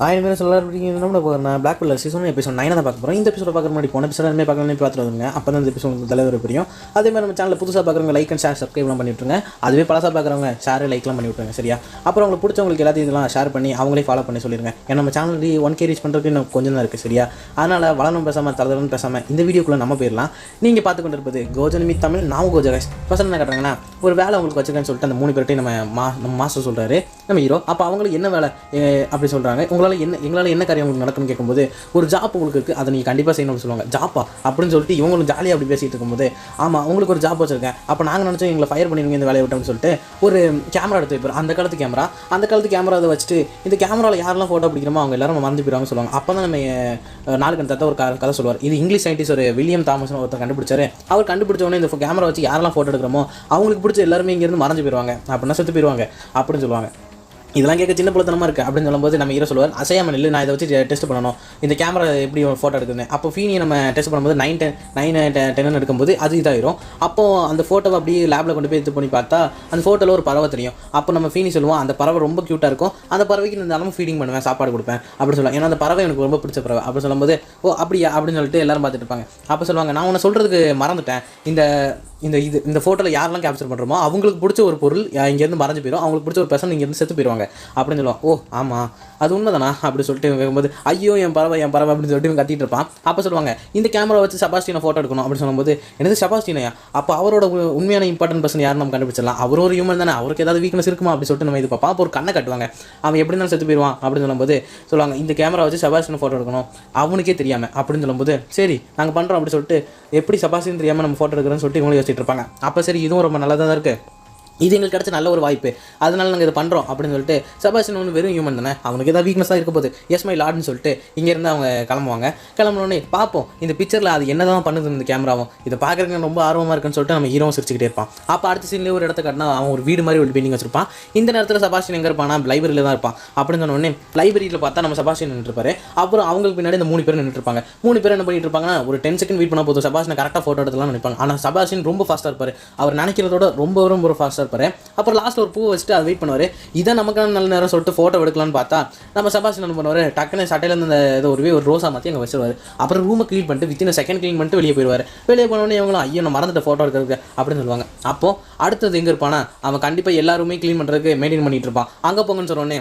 ஆயிரம் பேர் சொல்ல நான் பிளாக் பில்லர் சீசன் எபிசோட் 9 தான் பார்க்க போகிறோம். இந்த எபிசோட பார்க்குற மாதிரி போன எபிசோட எல்லாமே பார்த்துட்டு வந்துங்க. அப்போ தான் இந்த எபிசோட் தலைவர் புரியும். அதே மாதிரி நம்ம சேனலில் புதுசாக பார்க்குறவங்க லைக் அண்ட் ஷேர் சப்ஸ்கிரைப்லாம் பண்ணி விட்டுருங்க. அதுவே பழசாக பார்க்குறவங்க ஷேர் லைக்லாம் பண்ணி விட்டுருங்க. சரியா? அப்புறம் உங்களுக்கு பிடிச்சவங்களுக்கு எல்லாத்தையும் இதெல்லாம் ஷேர் பண்ணி அவங்களே ஃபாலோ பண்ணி சொல்லிடுங்க. ஏன்னா நம்ம சேனல் 1K ரீச் பண்ணுறதுக்கு இன்னும் கொஞ்சம் தான் இருக்குது. சரியா? அதனால் வளரணும் பேசாமல் தளர்ந்து பேசாமல் இந்த வீடியோக்குள்ளே நம்ம போயிடலாம். நீங்கள் பார்த்து கொண்டு இருப்பது கோஜனமி தமிழ். நான் கோஜா கைஸ். ஃபர்ஸ்ட் என்ன கட்டுறாங்கன்னா ஒரு வேலை உங்களுக்கு வச்சுருக்கேன்னு சொல்லிட்டு அந்த 3 பேர்ட்டையும் நம்ம மாஸ்டர் சொல்கிறாரு நம்ம ஹீரோ. அப்போ அவங்களுக்கு என்ன வேலை அப்படி சொல்கிறாங்க. எங்களால் என்ன காரியம் உங்களுக்கு நடக்கும்னு கேட்கும்போது ஒரு ஜாப் உங்களுக்கு இருக்குது, அதை நீங்கள் கண்டிப்பாக செய்யணும்னு சொல்லுவாங்க. ஜாப்பா அப்படின்னு சொல்லிட்டு இவங்களும் ஜாலியாக அப்படி பேசிகிட்டு இருக்கும்போது ஆமாம் உங்களுக்கு ஒரு ஜாப் வச்சுருக்கேன். அப்போ நாங்கள் நினச்சோம் எங்களை ஃபயர் பண்ணிடுவீங்க இந்த வேலையை விட்டோம்னு சொல்லிட்டு ஒரு கேமரா எடுத்து வைப்பார். அந்த காலத்து கேமரா அதை வச்சுட்டு இந்த கேமராவில் யாரெல்லாம் ஃபோட்டோ பிடிக்கிறோமோ அவங்க எல்லாரும் மறந்து போயிடுவாங்கன்னு சொல்லுவாங்க. அப்போ தான் நம்ம நாளுக்கு தத்த ஒரு கதை சொல்லுவார். இது இங்கிலீஷ் சயின்டிஸ்ட் ஒரு வில்லியம் தாமஸ்னு ஒருத்தர் கண்டுபிடிச்சாரு. அவர் கண்டுபிடிச்சவொடனே இந்த கேமரா வச்சு யாரெல்லாம் ஃபோட்டோ எடுக்கிறோமோ அவங்களுக்கு பிடிச்ச எல்லாருமே இங்கேருந்து மறைஞ்சு போயிடுவாங்க, அப்படின்னா செத்து போயிடுவாங்க அப்படின்னு சொல்லுவாங்க. இதெல்லாம் கேட்க சின்ன பிள்ளைத்தனமாக இருக்குது அப்படின்னு சொல்லும்போது நம்ம ஹீரோ சொல்லுவார், அசையாமல் இல்லை நான் இதை வச்சு டெஸ்ட் பண்ணணும், இந்த கேமரா எப்படி ஃபோட்டோ எடுக்குதுன்னு. அப்போ ஃபீனியை நம்ம டெஸ்ட் பண்ணும்போது 9-10 எடுக்கும்போது அது இதாகிடும். அப்போது அந்த ஃபோட்டோவை அப்படியே லேபில் கொண்டு போய் இது பண்ணி பார்த்தா அந்த ஃபோட்டோவில் ஒரு பறவை தெரியும். அப்போ நம்ம ஃபீனி சொல்லுவோம் அந்த பறவை ரொம்ப க்யூட்டாக இருக்கும், அந்த பறவைக்கு இந்த அளவு ஃபீடிங் பண்ணுவேன், சாப்பாடு கொடுப்பேன் அப்படின்னு சொல்லுவாங்க. ஏன்னா அந்த பறவை எனக்கு ரொம்ப பிடிச்ச பறவை அப்படின்னு சொல்லும்போது ஓ அப்படியா அப்படின்னு சொல்லிட்டு எல்லாரும் பார்த்துட்டு இருப்பாங்க. அப்போ சொல்லுவாங்க நான் உன்னை சொல்கிறதுக்கு மறந்துட்டேன், இந்த ஃபோட்டோவில் யாரெல்லாம் கேப்சர் பண்ணுறோமோ அவங்களுக்கு பிடிச்ச ஒரு பொருள் இங்கேருந்து மறைஞ்சு போயிடும், அவங்களுக்கு பிடிச்ச ஒரு பர்சன் இங்கேருந்து செத்து போயிடுவாங்க அப்படின்னு சொல்லுவாங்க. ஓ ஆமாம் அது உண்மைதானா அப்படி சொல்லிட்டு கேட்கும்போது ஐயோ என் பறவை அப்படின்னு சொல்லிட்டு இவன் கத்திட்டு இருப்பான். அப்போ சொல்லுவாங்க இந்த கேமரா வச்சு செபாஸ்டினை ஃபோட்டோ எடுக்கணும் அப்படின்னு சொல்லும்போது எனது செபாஸ்டினையா, அப்போ அவரோட உண்மையான இம்பார்ட்டன்ட் பர்சன் யாரும் நம்ம கண்டுபிடிச்சிடலாம், அவர் ஒரு ஹியூமன் தானே, அவருக்கு ஏதாவது வீக்னஸ் இருக்குமா அப்படி சொல்லிட்டு நம்ம இது பார்ப்போம். அப்போ ஒரு கண்ணை கட்டுவாங்க, அவன் எப்படி இருந்தாலும் செத்து போயிடுவான் அப்படின்னு சொல்லும்போது சொல்லுவாங்க இந்த கேமரா வச்சு செபாஸ்டினை ஃபோட்டோ எடுக்கணும் அவனுக்கே தெரியாமல் அப்படின்னு சொல்லும்போது சரி நாங்கள் பண்ணுறோம் அப்படி சொல்லிட்டு எப்படி செபாஸ்டின் தெரியாமல் நம்ம ஃபோட்டோ எடுக்கிறோன்னு சொல்லிட்டு இவங்களும் யோசிச்சுட்டு இருப்பாங்க. அப்போ சரி இதுவும் ரொம்ப நல்லதாக தான் இருக்குது, இது எங்களுக்கு கிடச்ச நல்ல ஒரு வாய்ப்பு, அதனால நாங்கள் இதை பண்ணுறோம் அப்படின்னு சொல்லிட்டு செபாஸ்டின் ஒன்று வெறும் ஹியூமன் தானே, அவனுக்கு ஏதாவது வீக்னஸ் தான் இருக்க போகுது, எஸ் மை லார்ட்னு சொல்லிட்டு இங்கேருந்து அவங்க கிளம்புனோடனே பார்ப்போம் இந்த பிக்சரில் அது என்ன தான் பண்ணுது இந்த கேமராவும், இதை பார்க்குறதுக்கு ரொம்ப ஆர்வமாக இருக்குன்னு சொல்லிட்டு நம்ம ஹீரோவும் சிரிச்சுக்கிட்டே இருப்பான். அப்போ அடுத்த சீன்லேயே ஒரு இடத்த காட்டினா அவன் ஒரு வீடு மாதிரி ஒரு பில்டிங் வச்சிருப்பான். இந்த நேரத்தில் செபாஸ்டின் எங்கே இருப்பானா லைப்ரரியில் தான் இருப்பான். அப்படின்னு சொன்னோடனே லைப்ரரியில் பார்த்தா நம்ம செபாஸ்டின் நின்றுப்பாரு. அப்புறம் அவங்களுக்கு பின்னாடி இந்த 3 பேர் நின்றுருப்பாங்க. 3 பேர் என்ன பண்ணிட்டு இருப்பாங்கன்னா ஒரு 10 செகண்ட் வெயிட் பண்ணால் போதும் செபாஸ்டினை கரெக்டாக ஃபோட்டோ எடுத்துலாம் நினைப்பாங்க. ஆனால் செபாஸ்டின் ரொம்ப ஃபாஸ்ட்டாக இருப்பார், அவர் நினைக்கிறதோட ரொம்ப ஃபாஸ்ட்டாக இருப்பார். அப்புறம் லாஸ்ட்டில் ஒரு பூ வச்சுட்டு அதை வெயிட் பண்ணுவார். இதை நமக்கான நல்ல நேரம் சொல்லிட்டு ஃபோட்டோ எடுக்கலான்னு பார்த்தா நம்ம செபாஸ்டின் என்ன பண்ணுவார், டக்குன்னு சட்டையிலேருந்து அந்த ஏதோ ஒரு ரோஸா மாற்றி அங்கே வச்சிருவார். அப்புறம் ரூமை க்ளீன் பண்ணிட்டு வித்தின் செகண்ட் க்ளீன் பண்ணிட்டு வெளியே போயிடுவார். வெளியே போனோடனே இவங்களும் ஐயோ நான் மறந்துட்டு ஃபோட்டோ எடுக்கிறதுக்கு அப்படின்னு சொல்லுவாங்க. அப்போது அடுத்தது எங்கே இருப்பானா அவன் கண்டிப்பாக எல்லா ரூமே க்ளீன் பண்ணுறதுக்கு மெயின்டைன் பண்ணிட்டு இருப்பான். அங்கே போங்கன்னு சொன்னோடனே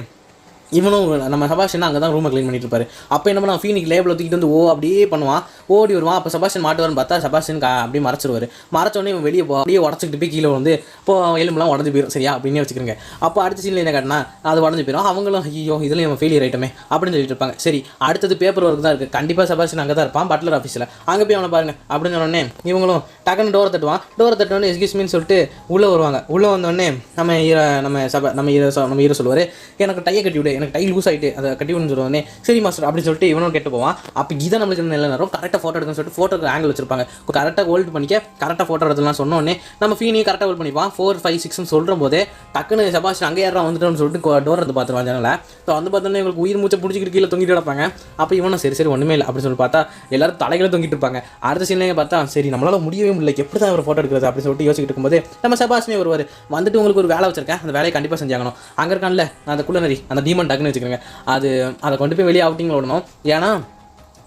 இவனும் நம்ம செபாஸ்டின் அங்கே தான் ரூமை க்ளீன் பண்ணிட்டு இருப்பாரு. அப்போ என்ன பண்ணா ஃபீனிக்கு லேபிள் தூக்கிட்டு வந்து அப்படியே பண்ணுவான், ஓடி வருவான். அப்போ செபாஸ்டின் மாட்டுவார்னு பார்த்தா செபாஸ்டின் அப்படியே மறைச்சிருவார். மறைச்சோடனே இவன் வெளியே அப்படியே உடச்சிக்கிட்டு போய் கீழே வந்து இப்போ எலும்புலாம் உடஞ்சி போயிடும். சரியா அப்படின்னு வச்சுக்கிறேங்க. அப்போ அடுத்த சீனில் என்ன காட்டினா அது உடஞ்சி போயிடும். அவங்களும் ஐயோ இதில் இவன் ஃபெயிலியர் ஐட்டமே அப்படின்னு சொல்லிட்டு இருப்பாங்க. சரி அடுத்தது பேப்பர் ஒர்க் தான் இருக்குது, கண்டிப்பாக செபாஸ்டின் அங்கே தான் இருப்பான் பட்லர் ஆஃபீஸில், அங்கே போய் அவனை பாருங்க அப்படின்னு சொன்னோடனே இவங்களும் டக்குன்னு டோரை தட்டுவான். எஸ்கியூஸ் மீன்னு சொல்லிட்டு உள்ளே வருவாங்க. உள்ளே வந்தோடனே நம்ம ஹீரோ சொல்லுவார் எனக்கு டையை கட்டி விடு, எனக்கு டை லூஸ் ஆகிட்டு அதை கட்டி விடுன்னு சொல்லுவானே சரி மாஸ்டர் அப்படின்னு சொல்லிட்டு இவனும் கெட்டு போவான். அப்போ இதை நம்மளுக்கு நல்ல நேரம் கரெக்டாக ஃபோட்டோ எடுக்கணும்னு சொல்லிட்டு ஃபோட்டோக்கு ஆங்கிள் வச்சிருப்பாங்க. கரெக்டாக ஹோல்ட் பண்ணிக்க கரெக்டாக ஃபோட்டோ எடுத்துலாம் சொன்னோடனே நம்ம ஃபீனியும் கரெக்டாக ஹோல்ட் பண்ணிப்பான். 4, 5, 6ன்னு சொல்கிற போதே டக்குன்னு செபாஸ்டின் அங்கே யாரா வந்துட்டோம்னு சொல்லிட்டு டோர் எடுத்து பார்த்துருவாங்க. அதனால் ஸோ வந்து பார்த்தோன்னே இவங்களுக்கு உயிர் மூச்சை பிடிச்சிக்கிட்டு கீழே தொங்கிட்டு கிடப்பாங்க. அப்போ இவனும் சரி ஒன்றுமே இல்லை அப்படின்னு சொல்லி பார்த்தா எல்லாரும் தலைகளை தொங்கிட்டு இருப்பாங்க. அடுத்த சீன்லேயே பார்த்தா சரி நம்மளால் முடியவே முடியல, எப்படி தான் ஒரு ஃபோட்டோ எடுக்கிறது அப்படின்னு சொல்லிட்டு யோசிச்சுட்டு இருக்கும்போது நம்ம செபாஸ்டினே வருவார். வந்துட்டு உங்களுக்கு ஒரு வேலை வச்சிருக்கேன், அந்த வேலையை கண்டிப்பாக செஞ்சாகணும். அங்கே இருக்கான்ல அந்த குள்ளநரி அந்த டீமன் டாக்குன்னு வச்சுக்கிறேங்க, அதை கொண்டு போய் வெளியே அவுட்டிங்கில் விடணும். ஏன்னா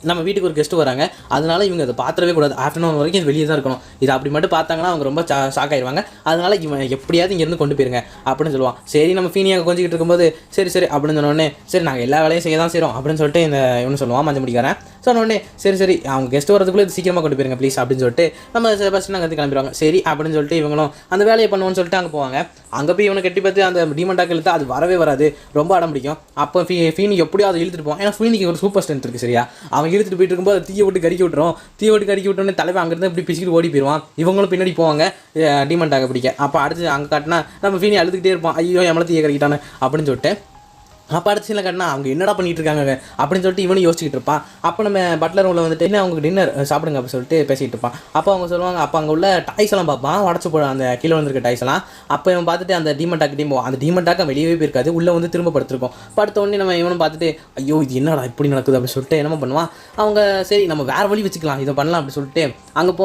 நம்ம வீட்டுக்கு ஒரு கெஸ்ட்டு வராங்க, அதனால இவங்க அதை பார்த்துடவே கூடாது, ஆஃப்டர்நூன் வரைக்கும் இது வெளியே தான் இருக்கணும். இது அப்படி மட்டும் பார்த்தாங்கன்னா அவங்க ரொம்ப ஷாக் ஆயிடுவாங்க. அதனால இவன் எப்படியாவது இங்கேருந்து கொண்டு போயிருங்க அப்படின்னு சொல்லுவான். சரி நம்ம ஃபீனியாக கொஞ்சிக்கிட்டு இருக்கும்போது சரி அப்படின்னு சொன்னோடனே சரி நாங்கள் எல்லா வேலையும் செய்ய தான் செய்கிறோம் அப்படின்னு சொல்லிட்டு இந்த இவனு சொல்லுவான் மஞ்சள் முடிக்காரன். சொன்னோடனே சரி அவங்க கெஸ்ட்டு வரதுக்குள்ளே இது சீக்கிரமாக கொண்டு போயிருங்க ப்ளீஸ் அப்படின்னு சொல்லிட்டு நம்ம ஃபஸ்ட்டு நாங்கள் வந்து கிளம்பிடுவாங்க. சரி அப்படின்னு சொல்லிட்டு இவங்களும் அந்த வேலையை பண்ணுவோன்னு சொல்லிட்டு அங்கே போவாங்க. அங்கே போய் இவனை கட்டி பார்த்து அந்த டீமண்டாக்கு இழுத்து அது வரவே வராது, ரொம்ப அடம் பிடிக்கும். அப்போ ஃபீனி எப்படியோ அதை இழுத்துட்டு போவான். ஏன்னா ஃபீனிக்கு ஒரு சூப்பர் ஸ்ட்ரென்த் இருக்குது. சரியா அவன் இழுத்துட்டு போயிட்டு இருக்கும்போது தீயை விட்டு கறிக்கி விட்டுறோன்னே தலைவன் அங்கேருந்து இப்படி பிசிக்கிட்டு ஓடி போயிடுவான். இவங்களும் பின்னாடி போவாங்க டீமண்டாக பிடிக்க. அப்போ அடுத்து அங்கே காட்டினா நம்ம ஃபீனி அழுதுகிட்டே இருப்பான், ஐயோ எம்மளை தீயை கறிக்கிட்டானே அப்படின்னு சொல்லிட்டு. அப்போ அடுத்த சீனில் காட்டினா அவங்க என்னடா பண்ணிட்டு இருக்காங்க அப்படின்னு சொல்லிட்டு இவனும் யோசிச்சுட்டு இருப்பான். அப்போ நம்ம பட்லர் உள்ள வந்துட்டு என்ன அவங்க டின்னர் சாப்பிடுங்க அப்படின்னு சொல்லிட்டு பேசிகிட்டு இருப்பான். அப்போ அவங்க சொல்லுவாங்க, அப்போ அங்கே உள்ள டாய்ஸ் எல்லாம் பார்ப்பான், உடச்சு போட அந்த கீழே வந்துருக்க டாய்ஸ் எல்லாம். அப்போ இவன் பார்த்துட்டு அந்த டீமண்டாக்கிட்டையும் போவான். அந்த டீமண்டாக்க வெளியவே போயிருக்காது, உள்ளே வந்து திரும்ப படுத்திருக்கோம். படுத்த உடனே நம்ம இவனும் பார்த்துட்டு ஐயோ இது என்னடா இப்படி நடக்குது அப்படின்னு சொல்லிட்டு என்ன பண்ணுவான் அவங்க சரி நம்ம வேறு வழி வச்சுக்கலாம் இதை பண்ணலாம் அப்படின்னு சொல்லிட்டு அங்கே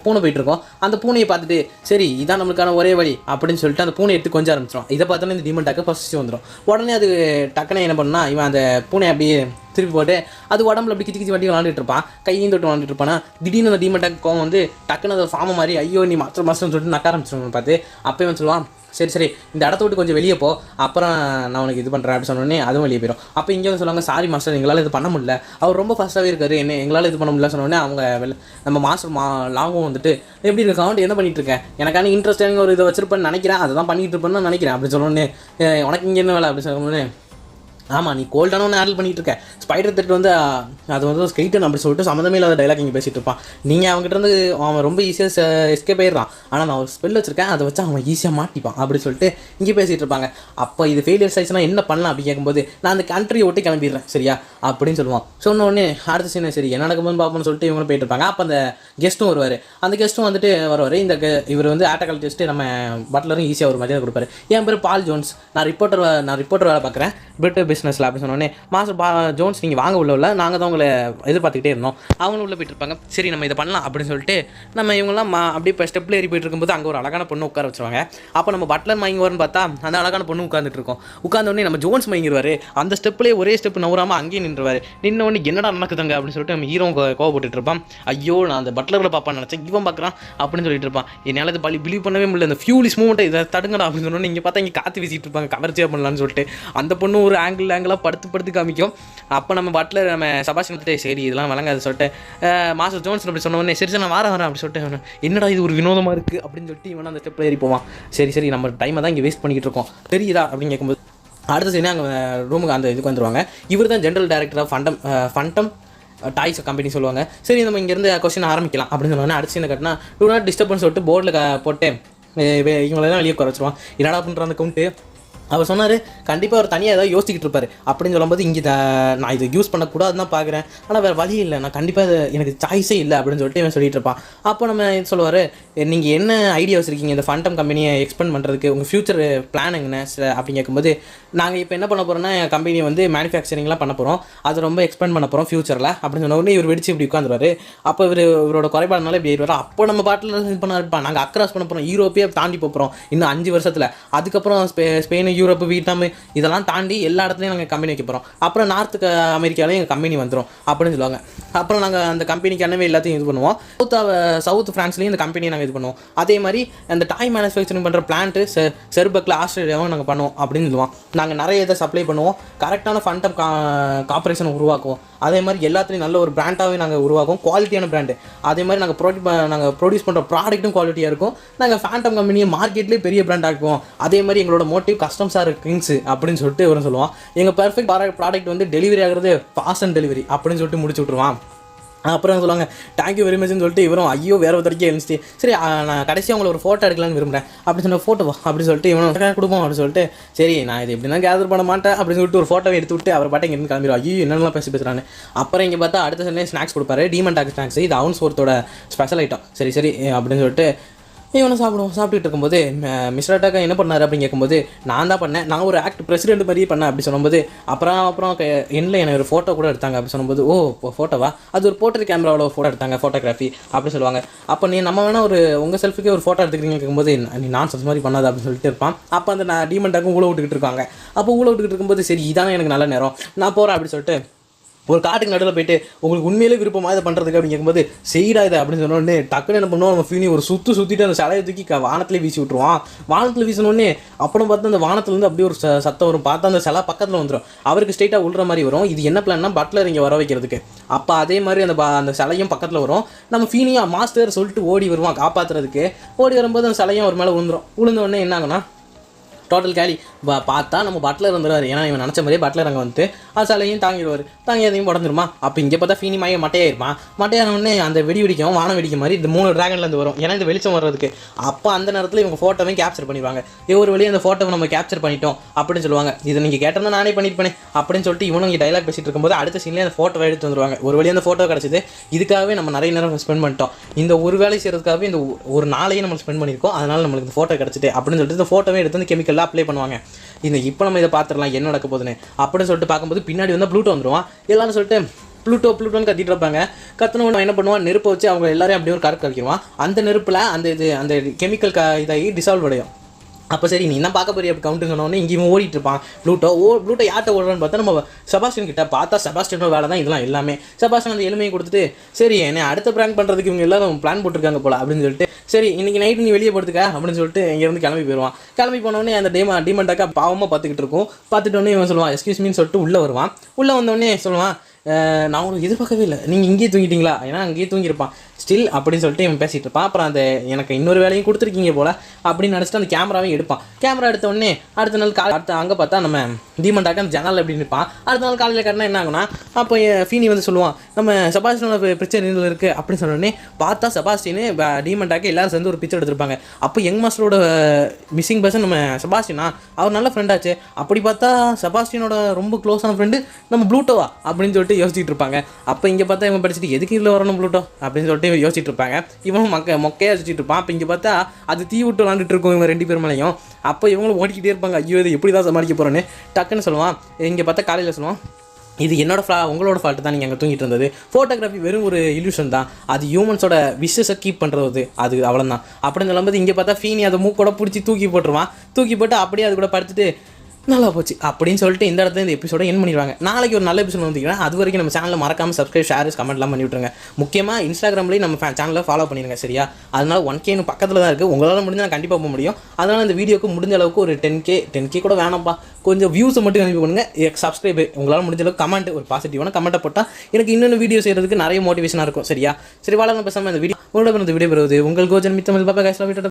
பூனை போயிட்டு இருக்கோம். அந்த பூனையை பார்த்துட்டு சரி இதான் நம்மளுக்கான ஒரே வழி அப்படின்னு சொல்லிட்டு அந்த பூனை எடுத்து கொஞ்சம் ஆரம்பிச்சிடும். இதை பார்த்தோன்னே இந்த டீமண்டாக்க ஃபஸ்ட்டு வந்துடும். உடனே அது டக்குன்னு என்ன பண்ணா இவன் அந்த பூனை அப்படியே திருப்பி போட்டு அது உடம்புல அப்படி கிச்சி வண்டி விளாண்டுட்டு இருப்பான், கையும் தொட்டு விளாண்டுட்டு இருப்பானா. திடீர்னு அந்த டீமன் டாக் கோவம் வந்து டக்குன்னு அதை ஃபார்மை மாதிரி ஐயோ நீ மாஸ்டர்னு சொல்லிட்டு நக்க ஆரம்பிச்சிருவாங்க பார்த்து. அப்போ இவன் சொல்லுவான் சரி இந்த இடத்த விட்டு கொஞ்சம் வெளியே போ, அப்புறம் நான் உனக்கு இது பண்ணுறேன் அப்படின்னு சொன்னோடனே அதுவும் வெளியே போயிடும். அப்போ இங்கே வந்து சொல்லுவாங்க சாரி மாஸ்டர் எங்களால் இது பண்ண முடியல, அவர் ரொம்ப ஃபஸ்ட்டாகவே இருக்காரு, என்ன எங்களால் இது பண்ண முடியல சொன்னோடனே அவங்க நம்ம மாஸ்டர் லாங்கும் வந்துட்டு எப்படி இருக்கான் என்ன பண்ணிட்டு இருக்கேன், எனக்கான இன்ட்ரெஸ்டான ஒரு இதை வச்சிருப்பேன்னு நினைக்கிறேன், அதை தான் பண்ணிட்டு இருப்பேன்னு நினைக்கிறேன் அப்படின்னு சொன்னோடனே உனக்கு இங்கே என்ன வேலை அப்படின்னு சொன்னோடனே ஆமாம் நீ கோல்டான ஒன்று ஹேண்டில் பண்ணிகிட்டு இருக்க, ஸ்பைடர் த்ரெட் வந்து அது வந்து ஸ்கெய்டன் அப்படி சொல்லிட்டு சம்மந்தமே இல்லாத டைலாக் இங்கே பேசிகிட்டு இருப்பான். நீங்கள் அவங்ககிட்ட இருந்து அவன் ரொம்ப ஈஸியாக எஸ்கேப் ஆயிடுறான், ஆனால் நான் ஒரு ஸ்பெல் வச்சிருக்கேன் அதை வச்சு அவன் ஈஸியாக மாட்டிப்பான் அப்படி சொல்லிட்டு இங்கே பேசிகிட்டு இருப்பாங்க. அப்போ இது ஃபெயிலியர்ஸ் ஆயிடுச்சுன்னா என்ன பண்ணலாம் அப்படி கேட்கும்போது நான் அந்த கண்ட்ரியை விட்டு கிளம்பிடுறேன் சரியா அப்படின்னு சொல்லுவான். சொன்ன உடனே அடுத்த சீனை சரி என்ன நடக்கும்போது பார்ப்போம்னு சொல்லிட்டு இவங்களும் போயிட்டு இருப்பாங்க. அப்போ அந்த கெஸ்ட்டும் வருவார், அந்த கெஸ்ட்டும் வந்துட்டு வருவார். இவர் வந்து ஆட்டோ கலெக்டர்ஸ்ட்டு நம்ம பட்லரும் ஈஸியாக ஒரு மரியாதை கொடுப்பாரு. என் பேர் பால் ஜோன்ஸ், நான் ரிப்போர்ட்டர் வேலை பார்க்குறேன் பிரிட்டிஷ் பிஸ்னஸில் அப்படின்னு சொன்னோடனே மாஸ்டர் ஜோன்ஸ் நீங்கள் வாங்க உள்ள நாங்கள் தான் உங்களை எதிர்பார்த்துக்கிட்டே இருந்தோம். அவங்களும் உள்ளே போயிட்டு இருப்பாங்க. சரி நம்ம இதை பண்ணலாம் அப்படின்னு சொல்லிட்டு நம்ம இவங்கெல்லாம் அப்படியே இப்போ ஸ்டெப்பில் ஏறி போயிட்டு இருக்கும்போது அங்கே ஒரு அழகான பொண்ணு உட்கார வச்சுருவாங்க. அப்போ நம்ம பட்லர் மயங்குவார்னு பார்த்தா அந்த அழகான பொண்ணு உட்காந்துட்டு இருக்கோம். உட்காந்தோடனே நம்ம ஜோன்ஸ் மயங்கிடுவார். அந்த ஸ்டெப்லேயே ஒரே ஸ்டெப் நவராமல் அங்கேயே நின்றுவார். நின்னோடனே என்னடா நடக்குதுங்க அப்படின்னு சொல்லிட்டு நம்ம ஹீரோ கோவப்பட்டு இருப்பான். ஐயோ நான் அந்த பட்லரில் பார்ப்பான்னு நினச்சேன், இவன் பார்க்குறான் அப்படின்னு சொல்லிட்டு இருப்பான். என்னால் இது பிலீவ் பண்ணவே முடியல, இந்த ஃபியூலிஸ் மூமெண்ட்டை இதை தடுங்கடா அப்படின்னு சொன்னோன்னே இங்கே பார்த்தா இங்கே காற்று வீசிட்டு இருப்பாங்க கவர்ச்சியாக பண்ணலான்னு சொல்லிட்டு அந்த பொண்ணு ஒரு ஆங்கிளாக படுத்து காமிக்கும். அப்போ நம்ம பட்லர் நம்ம சபாஷ் வந்துட்டு சரி இதெல்லாம் வழங்காது சொல்லிட்டு மாஸ்டர் ஜோன்ஸ் அப்படி சொன்னோடனே சரி நான் வரேன் அப்படி சொல்லிட்டு என்னடா இது ஒரு வினோதமாக இருக்குது அப்படின்னு சொல்லிட்டு இவன் அந்த ஸ்டெப்பில் ஏறி போவான். சரி நம்ம டைமை தான் இங்கே வேஸ்ட் பண்ணிக்கிட்டு இருக்கோம் தெரியுதா அப்படின்னு கேட்கும்போது அடுத்த சீனே அங்கே ரூமுக்கு அந்த இதுக்கு வந்துருவாங்க. இவர் தான் general director of phantom toys company சொல்லுவாங்க. சரி நம்ம இங்கேருந்து கொஸ்டின் ஆரம்பிக்கலாம் அப்படின்னு சொன்னோன்னே அடுத்த சீனை கட்டினா டூ நாட் டிஸ்டர்ப்னு சொல்லிட்டு போர்டில் போட்டு இவங்களெல்லாம் வெளியே குறை வச்சுருவான். என்னடா பண்ணுற அந்த கவுண்ட்டு அவர் சொன்னார் கண்டிப்பாக அவர் தனியாக ஏதாவது யோசிச்சுக்கிட்டு இருப்பார் அப்படின்னு சொல்லும்போது இங்கே நான் இது யூஸ் பண்ணக்கூடாதுன்னு தான் பார்க்குறேன், ஆனால் வேறு வழி இல்லை, நான் கண்டிப்பாக எனக்கு சாய்ஸே இல்லை அப்படின்னு சொல்லிட்டு இவன் சொல்லிட்டு இருப்பான். அப்போ நம்ம சொல்லுவார் நீங்கள் என்ன ஐடியா வச்சுருக்கீங்க இந்த ஃபண்டம் கம்பெனியை எக்ஸ்பெண்ட் பண்ணுறதுக்கு, உங்கள் ஃப்யூச்சர் பிளான் என்ன அப்படின்னு கேட்கும்போது நாங்கள் இப்போ என்ன பண்ண போகிறோம்னா என் கம்பெனியை வந்து மேனுஃபேக்சரிங்லாம் பண்ண போகிறோம், அதை ரொம்ப எக்ஸ்பெண்ட் பண்ண போகிறோம் ஃப்யூச்சரில் அப்படின்னு சொன்ன உடனே இவர் வெடிச்சு இப்படி உட்காந்துருவார். அப்போ இவரோட குறைபாடுனால இப்படி ஆயிடுவார். அப்போ நம்ம பாட்டில் இது பண்ண இருப்பான், நாங்கள் அக்ராஸ் பண்ண போகிறோம், யூரோப்பே தாண்டி போகிறோம் இன்னும் 5 வருஷத்தில், அதுக்கப்புறம் ஸ்பெயின் யூரோப்பு வியட்நாம் இதெல்லாம் தாண்டி எல்லா இடத்துலையும் நாங்கள் கம்பெனி வைக்க போகிறோம், அப்புறம் நார்த்து அமெரிக்காலையும் எங்கள் கம்பெனி வந்துடும் அப்படின்னு சொல்லுவாங்க. அப்புறம் நாங்கள் அந்த கம்பெனிக்கு என்னவே எல்லாத்தையும் இது பண்ணுவோம், சவுத் ஃப்ரான்ஸ்லேயும் இந்த கம்பெனியை நாங்கள் இது பண்ணுவோம், அதே மாதிரி அந்த டாய் மேனுஃபேக்சரிங் பண்ணுற பிளான்ட்டு செர்பக்கில் ஆஸ்திரேலியாவும் நாங்கள் பண்ணுவோம் அப்படின்னு சொல்லுவோம். நாங்கள் நிறைய இதை சப்ளை பண்ணுவோம், கரெக்டான ஃபண்டம் கார்பரேஷனை உருவாக்குவோம், அதே மாதிரி எல்லாத்துலேயும் நல்ல ஒரு பிராண்டாகவே நாங்கள் உருவாக்குவோம், குவாலிட்டியான பிராண்டு, அதே மாதிரி நாங்கள் ப்ரொடியூஸ் பண்ணுற ப்ராடக்ட்டும் குவாலிட்டியாக இருக்கும், நாங்கள் ஃபேண்டம் கம்பெனியை மார்க்கெட்லேயே பெரிய பிராண்ட் ஆக்குவோம், அதே மாதிரி எங்களோட மோட்டிவ் கஸ்டம்ஸாக கிங்ஸ் அப்படின்னு சொல்லிட்டு இவரும் சொல்லுவான். எங்கள் பெர்ஃபெக்ட் ப்ராடக்ட் வந்து டெலிவரி ஆகிறது ஃபாஸ்ட் அண்ட் டெலிவரி அப்படின்னு சொல்லிட்டு முடிச்சு விட்ருவான். அப்புறம் சொல்லுவாங்க தேங்க்யூ வெரி மச்னு சொல்லிட்டு இவரும் ஐயோ வேறு ஒருத்தருக்கே எழுந்துச்சு. சரி நான் கடைசியாக உங்களை ஒரு ஃபோட்டோ எடுக்கலான்னு விரும்புகிறேன் அப்படின்னு சொன்ன ஃபோட்டோவா அப்படின்னு சொல்லிட்டு இவனும் கொடுப்போம் அப்படின்னு சொல்லிட்டு சரி நான் இது எப்படின்னா கேதர் பண்ண மாட்டேன் அப்படின்னு சொல்லிட்டு ஒரு ஃபோட்டோவை எடுத்து விட்டு அவர் பாட்டை இங்கேருந்து கிளம்பிடுவோம். ஐயோ என்னென்னலாம் பேசுகிறான்னு. அப்புறம் இங்கே பார்த்தா அடுத்த சண்டே ஸ்நாக்ஸ் கொடுப்பாரு, டீமன் டாக் ஸ்நாக்ஸ், இது அவுன்ஸ்வொர்த்தோட ஸ்பெஷல் ஐட்டம். சரி அப்படின்னு சொல்லிட்டு இவனை சாப்பிட்டுட்டு இருக்கும்போது மிஸ்டர் அட்டாக்கா என்ன பண்ணார் அப்படின்னு கேட்கும்போது நான் தான் பண்ணேன், நான் ஒரு ஆக்ட் பிரசிடென்ட் மாதிரியே பண்ணேன் அப்படி சொல்லும்போது அப்புறம் என்ன எனக்கு ஒரு ஃபோட்டோ கூட எடுத்தாங்க அப்படி சொல்லும்போது ஓ ஃபோட்டோவா, அது ஒரு போர்ட்ரேட் கேமராவில் ஃபோட்டோ எடுத்தாங்க ஃபோட்டோகிராஃபி அப்படி சொல்லுவாங்க. அப்போ நம்ம வேணால் ஒரு உங்கள் செல்ஃபுக்கே ஒரு ஃபோட்டோ எடுத்துக்கிறீங்க கேட்கும்போது நீ நான் சொல்ல மாதிரி பண்ணாது அப்படின்னு சொல்லிட்டு இருப்பான். அப்போ அந்த நான் டீமன் டாக்கும் ஊழ விட்டுக்கிட்டு இருக்காங்க. அப்போ ஊழ விட்டுக்கிட்டு இருக்கும்போது சரி இதானே எனக்கு நல்ல நேரம் நான் போகிறேன் அப்படின்னு சொல்லிட்டு ஒரு காட்டுக்கு நடுவில் போயிட்டு உங்களுக்கு உண்மையிலே விருப்பமாக இதை பண்ணுறதுக்கு அப்படின்னு கேட்கும்போது செய்டா இதை அப்படின்னு சொன்னோடனே டக்குன்னு என்ன பண்ணுவோம் நம்ம ஃபீனி ஒரு சுற்றிட்டு அந்த சிலையை தூக்கி வானத்திலே வீசி விட்ருவான். வானத்தில் வீசினோடனே அப்புறம் பார்த்தா அந்த வானத்துலேருந்து அப்படியே ஒரு சத்தம் வரும், பார்த்தா அந்த சிலை பக்கத்தில் வந்துடும், அவருக்கு ஸ்ட்ரெயிட்டாக உள்ற மாதிரி வரும். இது என்ன பிளான்னா பட்லர் இங்கே வர வைக்கிறதுக்கு. அப்போ அதே மாதிரி அந்த சிலையும் பக்கத்தில் வரும். நம்ம ஃபீனியா மாஸ்டர் சொல்லிட்டு ஓடி வருவான் காப்பாற்றுறதுக்கு. ஓடி வரும்போது அந்த சிலையும் ஒரு மேலே விழுந்தோடனே என்ன ஆகுனா டோட்டல் கேலி பார்த்தா நம்ம பட்லர் வந்துடுவார். ஏன்னா இவன் நினச்ச மாதிரியே பட்லர் அங்கே வந்துட்டு அது சிலையும் தாங்கிடுவார், தாங்கி அதையும் உடஞ்சிருமா. அப்போ இங்கே பார்த்தா ஃபீனி மாய மட்டையாயிருப்பான். மட்டையானோடனே அந்த வெடி வெடிக்கும், வானம் வெடிக்க மாதிரி இந்த 3 ட்ராகன்லேருந்து வரும், ஏன்னா இந்த வெளிச்சம் வர்றதுக்கு. அப்போ அந்த நேரத்தில் இவங்க ஃபோட்டோவையும் கேப்சர் பண்ணிடுவாங்க. ஒரு வழியாக அந்த ஃபோட்டோவை நம்ம கேப்சர் பண்ணிட்டோம் அப்படின்னு சொல்லுவாங்க. இதை நீங்கள் கேட்டதான் நானே பண்ணியிருப்பேன் அப்படின்னு சொல்லிட்டு இவனும் இங்கே டைலாக் பேசிட்டு இருக்கும்போது அடுத்த சீன்லேயே அந்த ஃபோட்டோவை எடுத்து வந்துருவாங்க. ஒரு வழியாக அந்த ஃபோட்டோ கிடச்சிது. இதுக்காகவே நம்ம நிறைய நேரம் ஸ்பெண்ட் பண்ணிட்டோம், இந்த ஒரு வேலை செய்கிறதுக்காகவே இந்த ஒரு நாளையே நம்ம ஸ்பெண்ட் பண்ணியிருக்கோம், அதனால் நம்மளுக்கு இந்த ஃபோட்டோ கிடச்சிட்டு அப்படின்னு சொல்லிட்டு இந்த ஃபோட்டோவை எடுத்து வந்து கெமிக்கலாக அப்ளை பண்ணுவாங்க. இப்போ நம்ம இதை பார்த்துடலாம் என்ன நடக்க போகுதுன்னு அப்படின்னு சொல்லிட்டு பார்க்கும்போது பின்னாடி வந்து ப்ளூட்டோ வந்துடுவான். எல்லாரும் சொல்லிட்டு ப்ளூட்டோன்னு கத்திட்டு இருப்பாங்க. கத்தினவன் என்ன பண்ணுவான், நெருப்பை வச்சு அவங்க எல்லாரையும் அப்படியே ஒரு கருக்கு கழிக்குவான். அந்த நெருப்பில் அந்த கெமிக்கல் இதாகி டிசால்வ் அடையும். அப்போ சரி நீ என்ன பார்க்க போறிய அப்படி கவுண்ட்டு சொன்னோடனே இங்கேயும் ஓடிட்டு இருப்பான் ப்ளூட்டோ யார்கிட்ட ஓடுறான்னு பார்த்தா நம்ம செபாஸ்டியன் கிட்ட பார்த்தா செபாஸ்டியனோட வேலை தான் இதெல்லாம் எல்லாமே. செபாஸ்டியன் அந்த எளிமையை கொடுத்துட்டு சரி என்ன அடுத்த ப்ராங்க் பண்ணுறதுக்கு இவங்க எல்லாரும் பிளான் போட்டிருக்காங்க போல அப்படின்னு சொல்லிட்டு சரி இன்னைக்கு நைட்டு நீ வெளியே படுத்துக்க அப்படின்னு சொல்லிட்டு இங்கேருந்து கிளம்பி போயிடுவான். கிளம்பி போனோடனே அந்த டீமண்டாக்கா பாவமாக பார்த்துக்கிட்டு இருக்கும். பார்த்துட்டோன்னே இவன் சொல்லுவான் எக்ஸ்கியூஸ் மீன்னு சொல்லிட்டு உள்ளே வருவான். உள்ளே வந்தோடனே சொல்லுவான் நான் உங்களுக்கு எதிர்பார்க்கவே இல்லை, நீங்கள் இங்கேயே தூங்கிட்டீங்களா, ஏன்னா அங்கேயே தூங்கியிருப்பான் ஸ்டில் அப்படின்னு சொல்லிட்டு இவன் பேசிகிட்டு இருப்பான். அப்புறம் அந்த எனக்கு இன்னொரு வேலையும் கொடுத்துருக்கீங்க போல் அப்படின்னு நினச்சிட்டு அந்த கேமராவையும் எடுப்பான். கேமரா எடுத்த உடனே அடுத்த நாள் அங்கே பார்த்தா நம்ம டீமண்டாக்க அந்த ஜன்னல் அப்படின்னு இருப்பான். அடுத்த நாள் காலையில் கட்டினா என்ன ஆகுனா அப்போ ஃபீனி வந்து சொல்லுவான் நம்ம செபாஸ்டியனோட பிரச்சனை இருக்குது அப்படின்னு சொன்னோடனே பார்த்தா செபாஸ்டியனு டீமண்டாக்க எல்லாரும் சேர்ந்து ஒரு பிக்சர் எடுத்திருப்பாங்க. அப்போ யங் மாஸ்டரோட மிஸ்ஸிங் பர்சன் நம்ம செபாஸ்டியனா, அவர் நல்ல ஃப்ரெண்டாச்சு. அப்படி பார்த்தா செபாஸ்டியனோட ரொம்ப க்ளோஸான ஃப்ரெண்டு நம்ம ப்ளூட்டோவா அப்படின்னு சொல்லிட்டு யோசிச்சுட்டு இருப்பாங்க. அப்போ இங்கே பார்த்தா இவன் படிச்சுட்டு எதுக்கு இதில் வரணும் ப்ளூட்டோ அப்படின்னு சொல்லிட்டு யோசிச்சுட்டு இருப்பாங்க. இவனும் மொக்கையாக வச்சுட்டு இருப்பான். அப்போ இங்கே பார்த்தா அது தீ விட்டு விளாண்டுட்டு இருக்கும் இவங்க 2 பேர் மேலேயும். அப்போ இவங்களும் ஓடிக்கிட்டே இருப்பாங்க. ஐயோ இது எப்படி தான் சமாளிக்க போகிறேன்னு டக்குன்னு சொல்லுவான். இங்கே பார்த்தா காலையில் சொல்லுவான் இது உங்களோட ஃபால்ட்டு தான், நீங்கள் அங்கே தூங்கிட்டு இருந்தது. ஃபோட்டோகிராஃபி வெறும் ஒரு இல்யூஷன் தான், அது ஹியூமன்ஸோட விஷஸை கீப் பண்ணுறது, அது அவ்வளோதான் அப்படின்னு சொல்லும்போது இங்கே பார்த்தா ஃபீனி அதை மூக்கோட பிடிச்சி தூக்கி போட்டு அப்படியே அது கூட படுத்துட்டு நல்லா போச்சு அப்படின்னு சொல்லிட்டு இந்த இடத்துல இந்த எபிசோட என் பண்ணிடுவாங்க. நாளைக்கு ஒரு நல்ல எபிசோட் வந்துக்கிறேன். அது வரைக்கும் நம்ம சேனலில் மறக்காமல் சப்ஸ்கிரைப் ஷேர்ஸ் கமெண்ட்லாம் பண்ணி விட்டுருங்க. முக்கியமாக இன்ஸ்டாகிராம்லேயும் நம்ம சேனலில் ஃபாலோ பண்ணிடுங்க சரியா. அதனால 1K பக்கத்தில் தான் இருக்குது. உங்களால் முடிஞ்சால் நான் கண்டிப்பாக போக முடியும். அதனால் இந்த வீடியோக்கு முடிஞ்ச அளவுக்கு ஒரு 10K கூட வேணாம்ப்பா, கொஞ்சம் வியூஸை மட்டும் அனுப்பி பண்ணுங்கள். சப்ஸ்கிரைப் உங்களால் முடிஞ்ச அளவுக்கு கமெண்ட் ஒரு பாசிட்டிவான கமெண்ட்டை போட்டால் எனக்கு இன்னொன்று வீடியோ செய்கிறதுக்கு நிறைய மோட்டிவேஷனாக இருக்கும் சரியா. சரி வாழ பேசாமல் இந்த வீடியோ உங்களோட இந்த வீடியோ பெறுவது உங்கள் கோஜன் மித்தமிழ் பாப்பா கைஸ்லாம்